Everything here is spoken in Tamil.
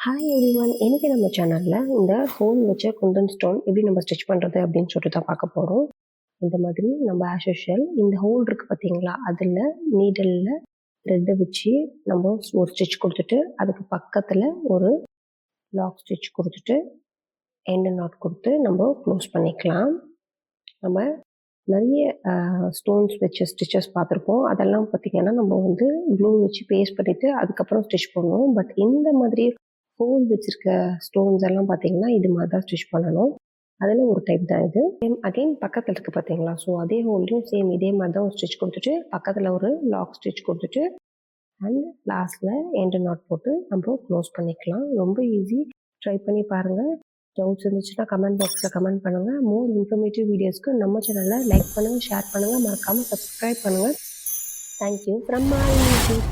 ஹாய் எவ்ரிவன், இன்னைக்கு நம்ம சேனலில் இந்த ஹோல் வச்ச குந்தன் ஸ்டோன் எப்படி நம்ம ஸ்டிச் பண்ணுறது அப்படின்னு சொல்லிட்டு தான் பார்க்க போகிறோம். இந்த மாதிரி நம்ம ஆஸ் யூஷுவல் இந்த ஹோல் இருக்குது பார்த்தீங்களா, அதில் நீடலில் த்ரெட்டை வச்சு நம்ம ஒரு ஸ்டிச் கொடுத்துட்டு அதுக்கு பக்கத்தில் ஒரு லாக் ஸ்டிச் கொடுத்துட்டு எண்டு நாட் கொடுத்து நம்ம க்ளோஸ் பண்ணிக்கலாம். நம்ம நிறைய ஸ்டோன்ஸ் வச்ச ஸ்டிச்சஸ் பார்த்துருப்போம். அதெல்லாம் பார்த்திங்கன்னா நம்ம வந்து க்ளூ வச்சு பேஸ்ட் பண்ணிவிட்டு அதுக்கப்புறம் ஸ்டிச் பண்ணுவோம். பட் இந்த மாதிரி ஹோல் வச்சுருக்க ஸ்டோன்ஸ் எல்லாம் பார்த்தீங்கன்னா இது மாதிரி தான் ஸ்டிச் பண்ணணும். அதில் ஒரு டைப் தான் இது. அகெயின் பக்கத்தில் இருக்குது பார்த்தீங்களா, ஸோ அதே ஹோல்லையும் சேம் இதே மாதிரி தான் ஒரு ஸ்டிச் கொடுத்துட்டு பக்கத்தில் ஒரு லாக் ஸ்டிச் கொடுத்துட்டு அண்ட் லாஸ்ட்டில் எண்டு நாட் போட்டு நம்ம க்ளோஸ் பண்ணிக்கலாம். ரொம்ப ஈஸி, ட்ரை பண்ணி பாருங்கள். டவுட்ஸ் இருந்துச்சுன்னா கமெண்ட் பாக்ஸில் கமெண்ட் பண்ணுங்கள். மோர் இன்ஃபர்மேட்டிவ் வீடியோஸ்க்கு நம்ம சேனலை லைக் பண்ணுங்கள், ஷேர் பண்ணுங்கள், மறக்காமல் சப்ஸ்கிரைப் பண்ணுங்கள். Thank you from my YouTube.